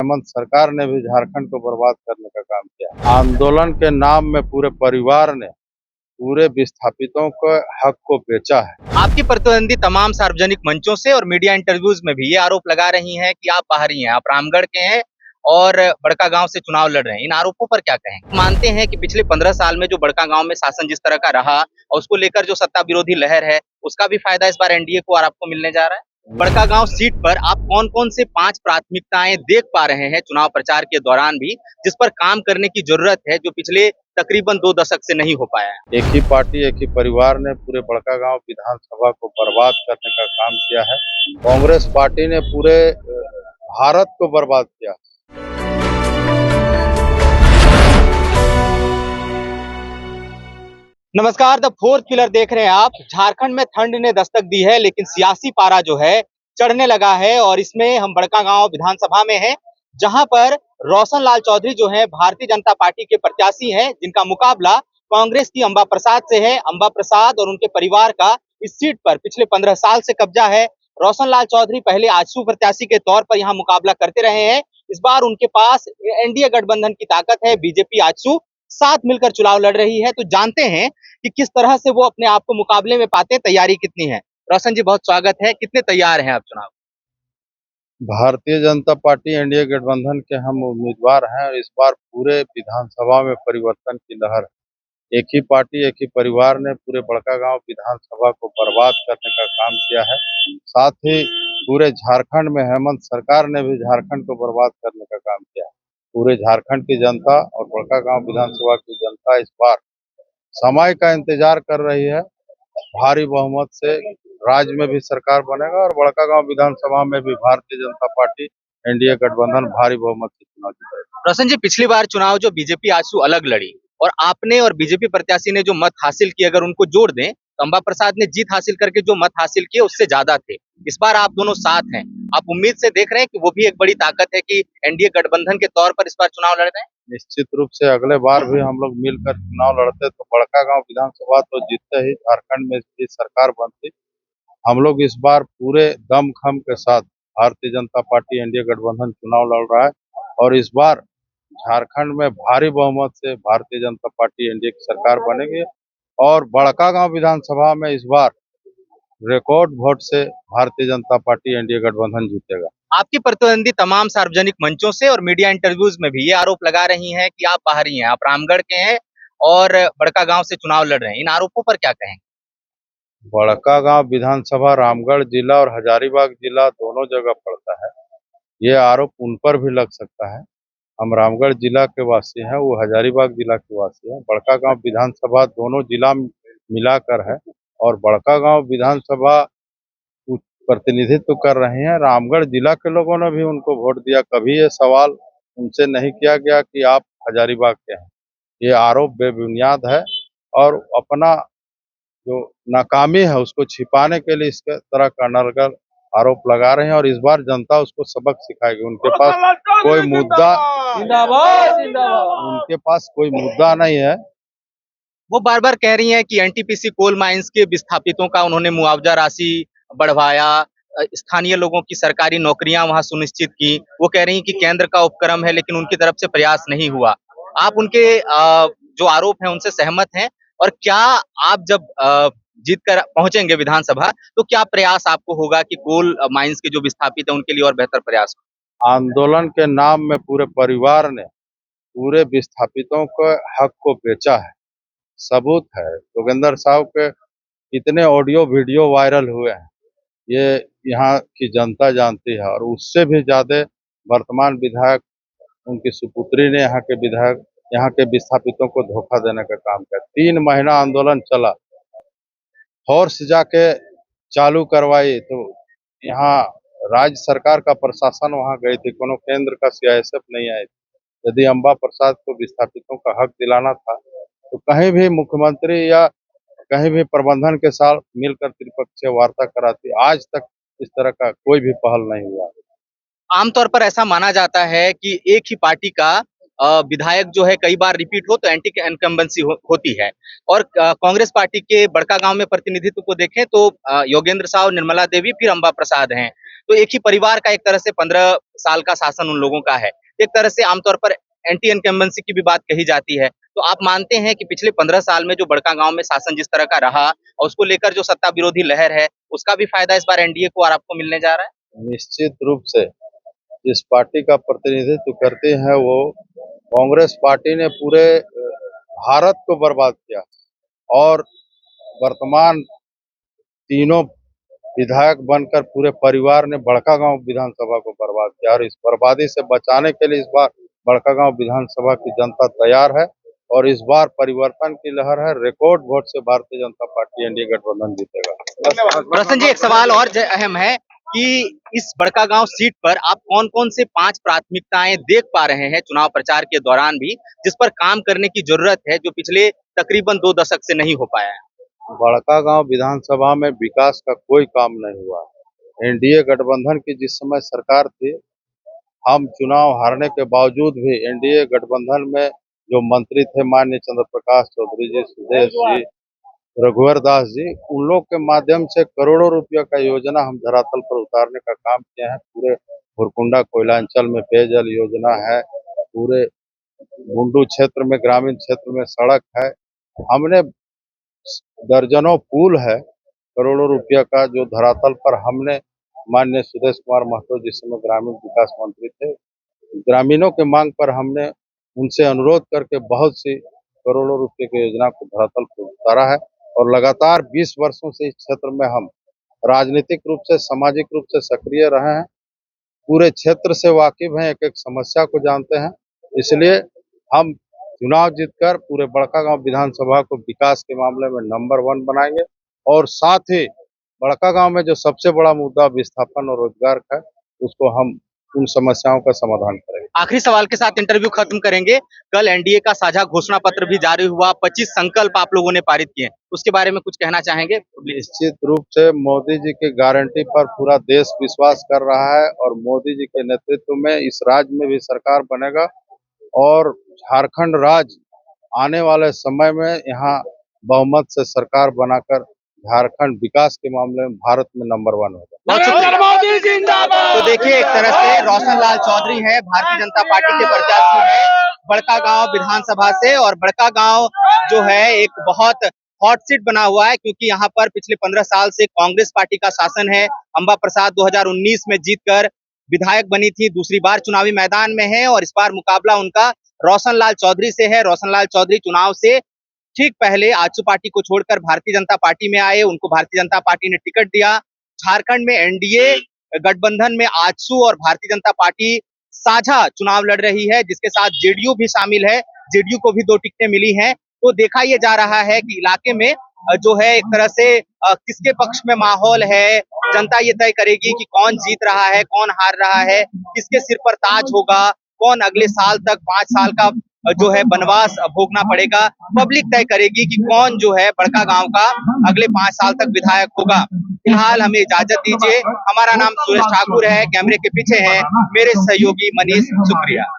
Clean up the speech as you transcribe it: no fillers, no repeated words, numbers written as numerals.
हेमंत सरकार ने भी झारखंड को बर्बाद करने का काम किया। आंदोलन के नाम में पूरे परिवार ने पूरे विस्थापितों के हक को बेचा है। आपकी प्रतिद्वंदी तमाम सार्वजनिक मंचों से और मीडिया इंटरव्यूज में भी ये आरोप लगा रही हैं कि आप बाहरी हैं, आप रामगढ़ के हैं और बड़कागांव से चुनाव लड़ रहे हैं। इन आरोपों पर क्या कहें? मानते हैं कि पिछले 15 साल में जो बड़कागांव में शासन जिस तरह का रहा और उसको लेकर जो सत्ता विरोधी लहर है, उसका भी फायदा इस बार एनडीए को और आपको मिलने जा रहा है। बड़कागांव सीट पर आप कौन-कौन से 5 प्राथमिकताएं देख पा रहे हैं चुनाव प्रचार के दौरान भी, जिस पर काम करने की जरूरत है, जो पिछले तकरीबन 2 दशक से नहीं हो पाया है? एक ही पार्टी, एक ही परिवार ने पूरे बड़कागांव विधानसभा को बर्बाद करने का काम किया है। कांग्रेस पार्टी ने पूरे भारत को बर्बाद किया। नमस्कार, द फोर्थ पिलर देख रहे हैं आप। झारखंड में ठंड ने दस्तक दी है, लेकिन सियासी पारा जो है चढ़ने लगा है और इसमें हम बड़कागांव विधानसभा में हैं, जहां पर रोशन लाल चौधरी जो है भारतीय जनता पार्टी के प्रत्याशी हैं, जिनका मुकाबला कांग्रेस की अंबा प्रसाद से है। अंबा प्रसाद और उनके परिवार का इस सीट पर पिछले 15 साल से कब्जा है। रोशन लाल चौधरी पहले आजसू प्रत्याशी के तौर पर यहाँ मुकाबला करते रहे हैं। इस बार उनके पास एनडीए गठबंधन की ताकत है, बीजेपी आजसू साथ मिलकर चुनाव लड़ रही है। तो जानते हैं कि किस तरह से वो अपने आप को मुकाबले में पाते हैं, तैयारी कितनी है। रोशन जी, बहुत स्वागत है। कितने तैयार हैं आप चुनाव? भारतीय जनता पार्टी एनडीए गठबंधन के हम उम्मीदवार हैं और इस बार पूरे विधानसभा में परिवर्तन की लहर है। एक ही पार्टी, एक ही परिवार ने पूरे बड़कागांव विधानसभा को बर्बाद करने का काम किया है। साथ ही पूरे झारखंड में हेमंत सरकार ने भी झारखंड को बर्बाद करने का काम किया है। पूरे झारखंड की जनता और बड़कागांव विधानसभा की जनता इस बार समय का इंतजार कर रही है। भारी बहुमत से राज्य में भी सरकार बनेगा और बड़कागांव विधानसभा में भी भारतीय जनता पार्टी एनडीए गठबंधन भारी बहुमत से चुनाव जीतेगा। रोशन जी, पिछली बार चुनाव जो बीजेपी आजसू अलग लड़ी और आपने और बीजेपी प्रत्याशी ने जो मत हासिल किए, अगर उनको जोड़ दें तो अंबा प्रसाद ने जीत हासिल करके जो मत हासिल किए उससे ज्यादा थे। इस बार आप दोनों साथ हैं, आप उम्मीद से देख रहे हैं कि वो भी एक बड़ी ताकत है कि एनडीए गठबंधन के तौर पर इस बार चुनाव लड़ रहे हैं? निश्चित रूप से अगले बार भी हम लोग मिलकर चुनाव लड़ते तो बड़कागांव विधानसभा तो जीतते ही, झारखंड में भी सरकार बनती। हम लोग इस बार पूरे दमखम के साथ भारतीय जनता पार्टी एनडीए गठबंधन चुनाव लड़ रहा है और इस बार झारखंड में भारी बहुमत से भारतीय जनता पार्टी एनडीए की सरकार बनेगी और बड़कागांव विधानसभा में इस बार रिकॉर्ड वोट से भारतीय जनता पार्टी एनडीए गठबंधन जीतेगा। आपकी प्रतिद्वंदी तमाम सार्वजनिक मंचों से और मीडिया इंटरव्यूज में भी ये आरोप लगा रही हैं कि आप बाहरी हैं, आप रामगढ़ के हैं और बड़कागांव से चुनाव लड़ रहे हैं। इन आरोपों पर क्या कहें? बड़कागांव विधानसभा रामगढ़ जिला और हजारीबाग जिला दोनों जगह पड़ता है। ये आरोप उन पर भी लग सकता है। हम रामगढ़ जिला के वासी हैं, वो हजारीबाग जिला के वासी हैं। बड़कागांव विधानसभा दोनों जिला मिलाकर है और बड़कागांव विधानसभा प्रतिनिधित्व कर रहे हैं। रामगढ़ जिला के लोगों ने भी उनको वोट दिया। कभी ये सवाल उनसे नहीं किया गया कि आप हजारीबाग के हैं। ये आरोप बेबुनियाद है और अपना जो नाकामी है उसको छिपाने के लिए इस तरह का अनर्गल आरोप लगा रहे हैं और इस बार जनता उसको सबक सिखाएगी। उनके पास कोई मुद्दा उनके पास कोई मुद्दा नहीं है। वो बार बार कह रही हैं कि एनटीपीसी कोल माइंस के विस्थापितों का उन्होंने मुआवजा राशि बढ़वाया, स्थानीय लोगों की सरकारी नौकरियां वहां सुनिश्चित की। वो कह रही हैं कि केंद्र का उपक्रम है, लेकिन उनकी तरफ से प्रयास नहीं हुआ। आप उनके जो आरोप हैं उनसे सहमत हैं? और क्या आप जब जीत कर पहुंचेंगे विधानसभा तो क्या प्रयास आपको होगा कि कोल माइंस के जो विस्थापित हैं उनके लिए और बेहतर प्रयास हो? आंदोलन के नाम में पूरे परिवार ने पूरे विस्थापितों के हक को बेचा है। सबूत है, योगेंद्र साहब के कितने ऑडियो वीडियो वायरल हुए हैं, ये यहाँ की जनता जानती है। और उससे भी ज्यादा वर्तमान विधायक, उनकी सुपुत्री ने यहाँ के विधायक, यहाँ के विस्थापितों को धोखा देने का काम किया। 3 महीना आंदोलन चला, फोर्स जाके चालू करवाई तो यहाँ राज्य सरकार का प्रशासन वहाँ गई थी, कोनो केंद्र का सीआईएसएफ नहीं आई थी। यदि अंबा प्रसाद को विस्थापितों का हक दिलाना था तो कहीं भी मुख्यमंत्री या कहीं भी प्रबंधन के साथ मिलकर त्रिपक्षीय वार्ता कराती। आज तक इस तरह का कोई भी पहल नहीं हुआ। आमतौर पर ऐसा माना जाता है कि एक ही पार्टी का विधायक जो है कई बार रिपीट हो तो एंटी इनकम्बेंसी होती है और कांग्रेस पार्टी के बड़कागांव में प्रतिनिधित्व को देखें तो योगेंद्र साहब, निर्मला देवी, फिर अंबा प्रसाद हैं। तो एक ही परिवार का एक तरह से 15 साल का शासन उन लोगों का है। एक तरह से आमतौर पर एंटी इनकम्बेंसी की भी बात कही जाती है। तो आप मानते हैं कि पिछले 15 साल में जो बड़कागांव में शासन जिस तरह का रहा और उसको लेकर जो सत्ता विरोधी लहर है, उसका भी फायदा इस बार एनडीए को और आपको मिलने जा रहा है? निश्चित रूप से जिस पार्टी का प्रतिनिधित्व करते हैं वो कांग्रेस पार्टी ने पूरे भारत को बर्बाद किया और वर्तमान तीनों विधायक बनकर पूरे परिवार ने बड़कागांव विधानसभा को बर्बाद किया और इस बर्बादी से बचाने के लिए इस बार बड़कागांव विधानसभा की जनता तैयार है और इस बार परिवर्तन की लहर है। रिकॉर्ड वोट से भारतीय जनता पार्टी एनडीए गठबंधन जीतेगा। प्रसन्न जी, एक सवाल और अहम है कि इस बड़कागांव सीट पर आप कौन-कौन से 5 प्राथमिकताएं देख पा रहे हैं चुनाव प्रचार के दौरान भी, जिस पर काम करने की जरूरत है, जो पिछले तकरीबन 2 दशक से नहीं हो पाया है? बड़कागांव विधानसभा में विकास का कोई काम नहीं हुआ। एनडीए गठबंधन की जिस समय सरकार थी, हम चुनाव हारने के बावजूद भी एनडीए गठबंधन में जो मंत्री थे माननीय चंद्र प्रकाश चौधरी जी, सुदेश जी, रघुवर दास जी, उन लोग के माध्यम से करोड़ों रुपया का योजना हम धरातल पर उतारने का काम किए हैं। पूरे भुरकुंडा कोयलांचल में पेयजल योजना है, पूरे बुंडू क्षेत्र में ग्रामीण क्षेत्र में सड़क है, हमने दर्जनों पुल है करोड़ों रुपया का जो धरातल पर हमने माननीय सुदेश कुमार महतो जिस समय ग्रामीण विकास मंत्री थे, ग्रामीणों के मांग पर हमने उनसे अनुरोध करके बहुत सी करोड़ों रुपए की योजना को धरातल पर उतारा है और लगातार 20 वर्षों से इस क्षेत्र में हम राजनीतिक रूप से सामाजिक रूप से सक्रिय रहे हैं, पूरे क्षेत्र से वाकिफ हैं, एक एक समस्या को जानते हैं। इसलिए हम चुनाव जीतकर पूरे बड़कागांव विधानसभा को विकास के मामले में नंबर 1 बनाएंगे और साथ ही बड़कागांव में जो सबसे बड़ा मुद्दा विस्थापन और रोजगार का है, उसको हम उन समस्याओं का समाधान करेंगे। आखिरी सवाल के साथ इंटरव्यू खत्म करेंगे। कल एनडीए का साझा घोषणा पत्र भी जारी हुआ, 25 संकल्प आप लोगों ने पारित किए, उसके बारे में कुछ कहना चाहेंगे? निश्चित रूप से मोदी जी की गारंटी पर पूरा देश विश्वास कर रहा है और मोदी जी के नेतृत्व में इस राज्य में भी सरकार बनेगा और झारखंड राज्य आने वाले समय में यहाँ बहुमत से सरकार बनाकर झारखंड विकास के मामले में भारत में नंबर 1 होगा। बहुत शुक्रिया। तो देखिए, एक तरह से रोशन लाल चौधरी है, भारतीय जनता पार्टी के प्रत्याशी है बड़कागांव विधानसभा से, और बड़कागांव जो है एक बहुत हॉट सीट बना हुआ है क्योंकि यहाँ पर पिछले 15 साल से कांग्रेस पार्टी का शासन है। अंबा प्रसाद 2019 में जीतकर विधायक बनी थी, दूसरी बार चुनावी मैदान में है और इस बार मुकाबला उनका रोशन लाल चौधरी से है। रोशन लाल चौधरी चुनाव से ठीक पहले आजसू पार्टी को छोड़कर भारतीय जनता पार्टी में आए, उनको भारतीय जनता पार्टी ने टिकट दिया। झारखंड में एनडीए गठबंधन में आजसू और भारतीय जनता पार्टी साझा चुनाव लड़ रही है, जिसके साथ जेडीयू भी शामिल है, जेडीयू को भी 2 टिकटें मिली हैं। तो देखा यह जा रहा है कि इलाके में जो है एक तरह से किसके पक्ष में माहौल है, जनता ये तय करेगी कि कौन जीत रहा है, कौन हार रहा है, किसके सिर पर ताज होगा, कौन अगले साल तक 5 साल का जो है वनवास भोगना पड़ेगा। पब्लिक तय करेगी कि कौन जो है बड़कागांव का अगले 5 साल तक विधायक होगा। फिलहाल हमें इजाजत दीजिए। हमारा नाम सुरेश ठाकुर है, कैमरे के पीछे है मेरे सहयोगी मनीष। शुक्रिया।